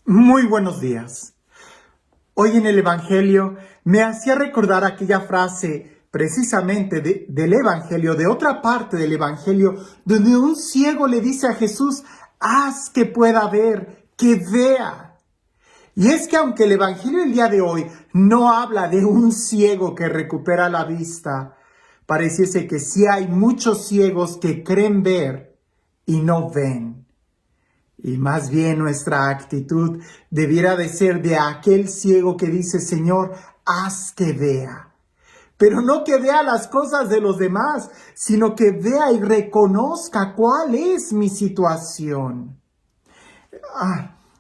Muy buenos días. Hoy en el Evangelio me hacía recordar aquella frase precisamente del Evangelio, de otra parte del Evangelio, donde un ciego le dice a Jesús: haz que pueda ver, que vea. Y es que aunque el Evangelio el día de hoy no habla de un ciego que recupera la vista, pareciese que sí hay muchos ciegos que creen ver y no ven. Y más bien nuestra actitud debiera de ser de aquel ciego que dice: Señor, haz que vea. Pero no que vea las cosas de los demás, sino que vea y reconozca cuál es mi situación.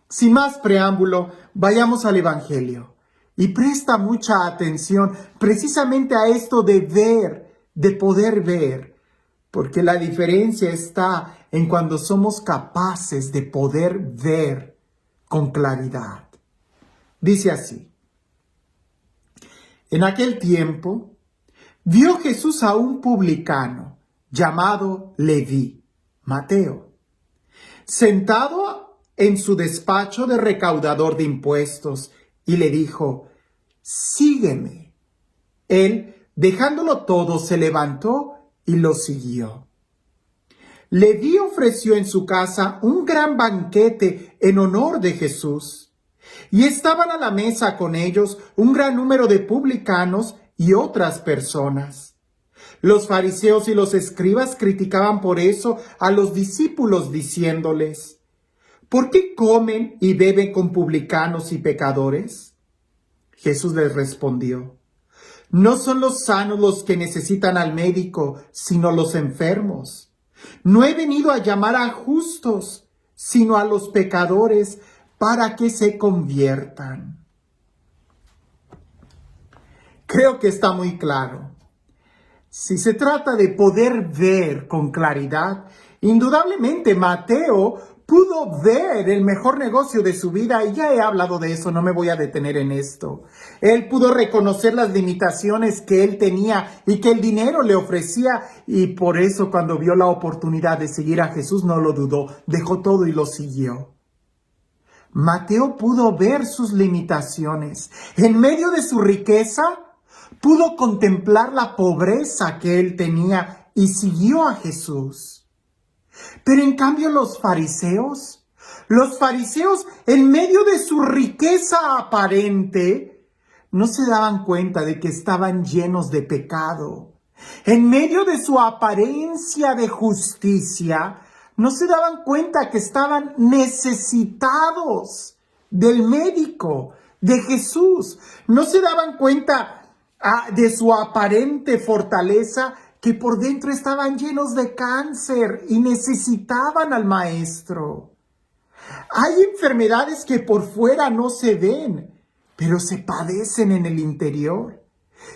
Sin más preámbulo, vayamos al Evangelio. Y presta mucha atención precisamente a esto de ver, de poder ver. Porque la diferencia está en cuando somos capaces de poder ver con claridad. Dice así: en aquel tiempo, vio Jesús a un publicano llamado Leví, Mateo, sentado en su despacho de recaudador de impuestos, y le dijo: sígueme. Él, dejándolo todo, se levantó y lo siguió. Leví ofreció en su casa un gran banquete en honor de Jesús, y estaban a la mesa con ellos un gran número de publicanos y otras personas. Los fariseos y los escribas criticaban por eso a los discípulos, diciéndoles: ¿por qué comen y beben con publicanos y pecadores? Jesús les respondió: no son los sanos los que necesitan al médico, sino los enfermos. No he venido a llamar a justos, sino a los pecadores, para que se conviertan. Creo que está muy claro. Si se trata de poder ver con claridad, indudablemente Mateo pudo ver el mejor negocio de su vida, y ya he hablado de eso, no me voy a detener en esto. Él pudo reconocer las limitaciones que él tenía y que el dinero le ofrecía, y por eso cuando vio la oportunidad de seguir a Jesús no lo dudó, dejó todo y lo siguió. Mateo pudo ver sus limitaciones. En medio de su riqueza, pudo contemplar la pobreza que él tenía y siguió a Jesús. Pero en cambio los fariseos en medio de su riqueza aparente, no se daban cuenta de que estaban llenos de pecado. En medio de su apariencia de justicia, no se daban cuenta que estaban necesitados del médico, de Jesús. No se daban cuenta de su aparente fortaleza, que por dentro estaban llenos de cáncer y necesitaban al maestro. Hay enfermedades que por fuera no se ven, pero se padecen en el interior.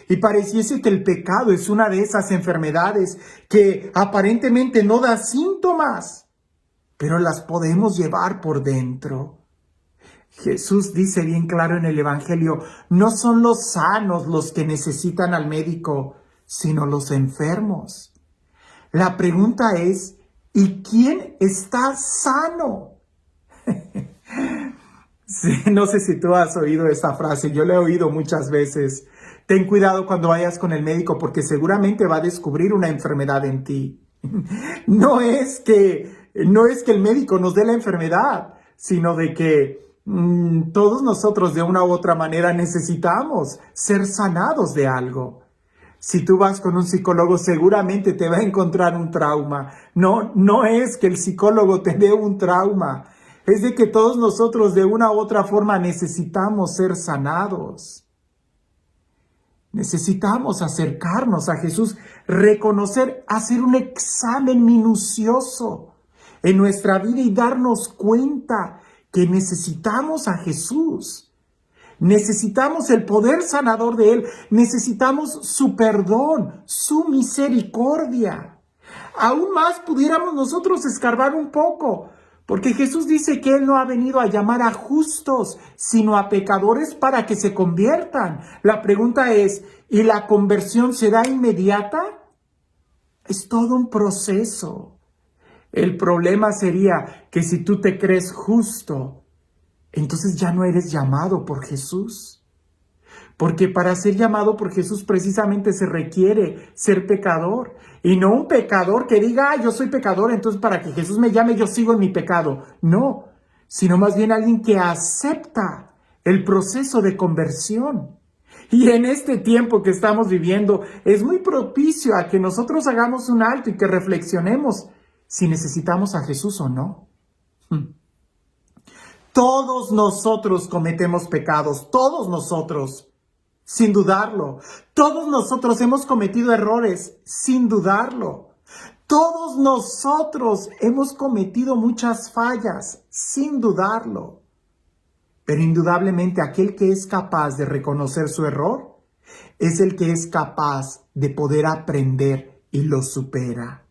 Y pareciese que el pecado es una de esas enfermedades que aparentemente no da síntomas, pero las podemos llevar por dentro. Jesús dice bien claro en el Evangelio: no son los sanos los que necesitan al médico, sino los enfermos. La pregunta es: ¿y quién está sano? Sí, no sé si tú has oído esta frase, yo la he oído muchas veces. Ten cuidado cuando vayas con el médico, porque seguramente va a descubrir una enfermedad en ti. No es que el médico nos dé la enfermedad, sino de que todos nosotros de una u otra manera necesitamos ser sanados de algo. Si tú vas con un psicólogo, seguramente te va a encontrar un trauma. No es que el psicólogo te dé un trauma. Es de que todos nosotros de una u otra forma necesitamos ser sanados. Necesitamos acercarnos a Jesús, reconocer, hacer un examen minucioso en nuestra vida y darnos cuenta que necesitamos a Jesús. Necesitamos el poder sanador de Él. Necesitamos su perdón, su misericordia. Aún más pudiéramos nosotros escarbar un poco, porque Jesús dice que Él no ha venido a llamar a justos, sino a pecadores para que se conviertan. La pregunta es: ¿y la conversión será inmediata? Es todo un proceso. El problema sería que si tú te crees justo, entonces ya no eres llamado por Jesús. Porque para ser llamado por Jesús precisamente se requiere ser pecador. Y no un pecador que diga, yo soy pecador, entonces para que Jesús me llame yo sigo en mi pecado. No, sino más bien alguien que acepta el proceso de conversión. Y en este tiempo que estamos viviendo es muy propicio a que nosotros hagamos un alto y que reflexionemos si necesitamos a Jesús o no. Todos nosotros cometemos pecados, todos nosotros. Sin dudarlo. Todos nosotros hemos cometido errores, sin dudarlo. Todos nosotros hemos cometido muchas fallas, sin dudarlo. Pero indudablemente aquel que es capaz de reconocer su error es el que es capaz de poder aprender y lo supera.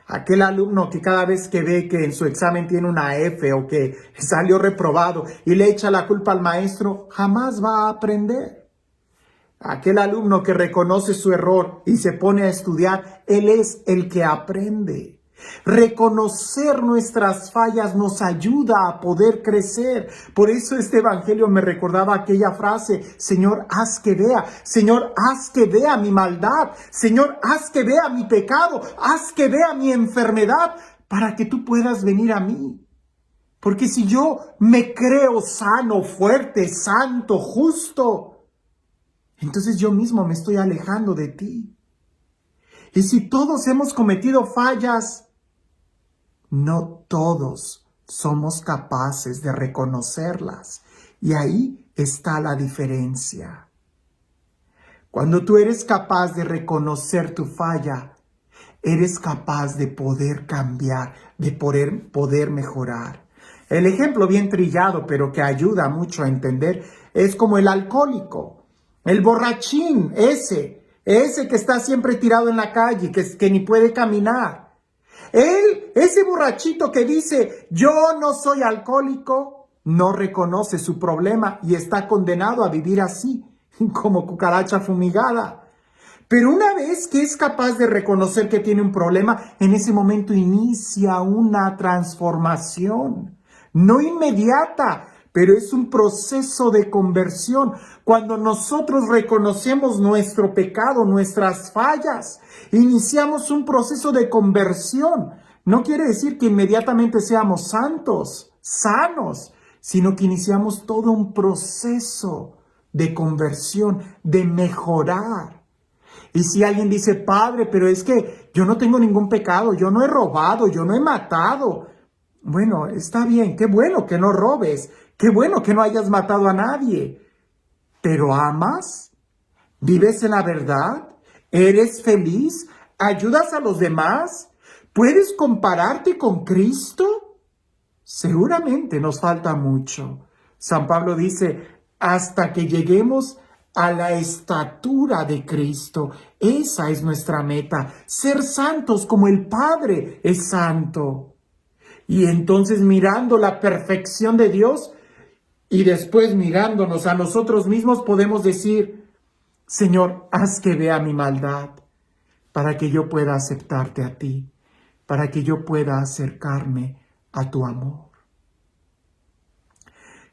Aquel alumno que cada vez que ve que en su examen tiene una F o que salió reprobado y le echa la culpa al maestro, jamás va a aprender. Aquel alumno que reconoce su error y se pone a estudiar, él es el que aprende. Reconocer nuestras fallas nos ayuda a poder crecer. Por eso este evangelio me recordaba aquella frase: Señor, haz que vea. Señor, haz que vea mi maldad. Señor, haz que vea mi pecado. Haz que vea mi enfermedad para que tú puedas venir a mí. Porque si yo me creo sano, fuerte, santo, justo, entonces yo mismo me estoy alejando de ti. Y si todos hemos cometido fallas, no todos somos capaces de reconocerlas. Y ahí está la diferencia. Cuando tú eres capaz de reconocer tu falla, eres capaz de poder cambiar, de poder mejorar. El ejemplo bien trillado, pero que ayuda mucho a entender, es como el alcohólico. El borrachín, ese que está siempre tirado en la calle, que ni puede caminar. Ese borrachito que dice, yo no soy alcohólico, no reconoce su problema y está condenado a vivir así, como cucaracha fumigada. Pero una vez que es capaz de reconocer que tiene un problema, en ese momento inicia una transformación, no inmediata, pero es un proceso de conversión. Cuando nosotros reconocemos nuestro pecado, nuestras fallas, iniciamos un proceso de conversión. No quiere decir que inmediatamente seamos santos, sanos, sino que iniciamos todo un proceso de conversión, de mejorar. Y si alguien dice, Padre, pero es que yo no tengo ningún pecado, yo no he robado, yo no he matado. Bueno, está bien, qué bueno que no robes, qué bueno que no hayas matado a nadie. ¿Pero amas? ¿Vives en la verdad? ¿Eres feliz? ¿Ayudas a los demás? ¿Puedes compararte con Cristo? Seguramente nos falta mucho. San Pablo dice, hasta que lleguemos a la estatura de Cristo. Esa es nuestra meta, ser santos como el Padre es santo. Y entonces mirando la perfección de Dios y después mirándonos a nosotros mismos podemos decir, Señor, haz que vea mi maldad para que yo pueda aceptarte a ti, para que yo pueda acercarme a tu amor.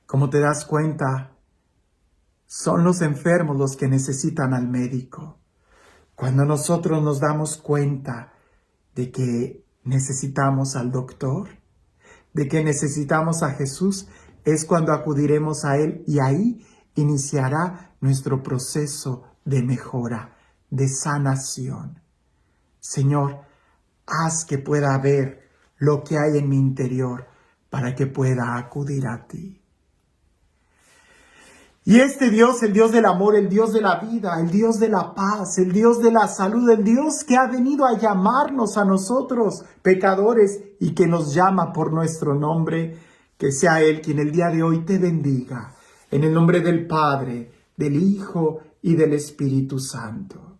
Como te das cuenta, son los enfermos los que necesitan al médico. Cuando nosotros nos damos cuenta de que necesitamos al doctor, de que necesitamos a Jesús, es cuando acudiremos a Él y ahí iniciará nuestro proceso de mejora, de sanación. Señor, haz que pueda ver lo que hay en mi interior para que pueda acudir a ti. Y este Dios, el Dios del amor, el Dios de la vida, el Dios de la paz, el Dios de la salud, el Dios que ha venido a llamarnos a nosotros, pecadores, y que nos llama por nuestro nombre, que sea Él quien el día de hoy te bendiga, en el nombre del Padre, del Hijo y del Espíritu Santo.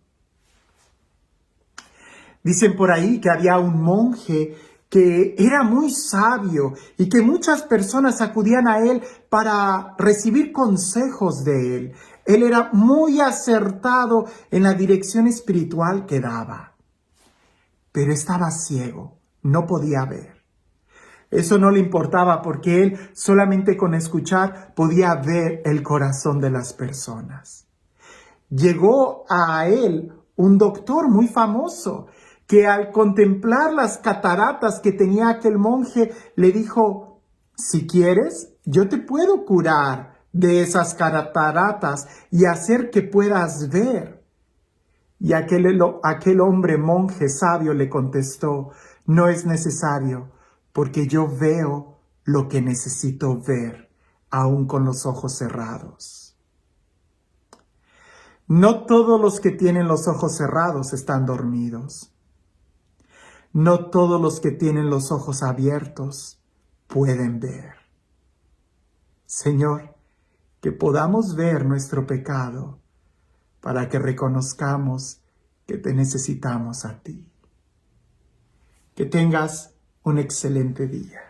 Dicen por ahí que había un monje que era muy sabio y que muchas personas acudían a él para recibir consejos de él. Él era muy acertado en la dirección espiritual que daba, pero estaba ciego, no podía ver. Eso no le importaba porque él solamente con escuchar podía ver el corazón de las personas. Llegó a él un doctor muy famoso que al contemplar las cataratas que tenía aquel monje le dijo: si quieres, yo te puedo curar de esas cataratas y hacer que puedas ver. Y aquel hombre monje sabio le contestó: no es necesario, porque yo veo lo que necesito ver, aún con los ojos cerrados. No todos los que tienen los ojos cerrados están dormidos. No todos los que tienen los ojos abiertos pueden ver. Señor, que podamos ver nuestro pecado para que reconozcamos que te necesitamos a ti. Que tengas un excelente día.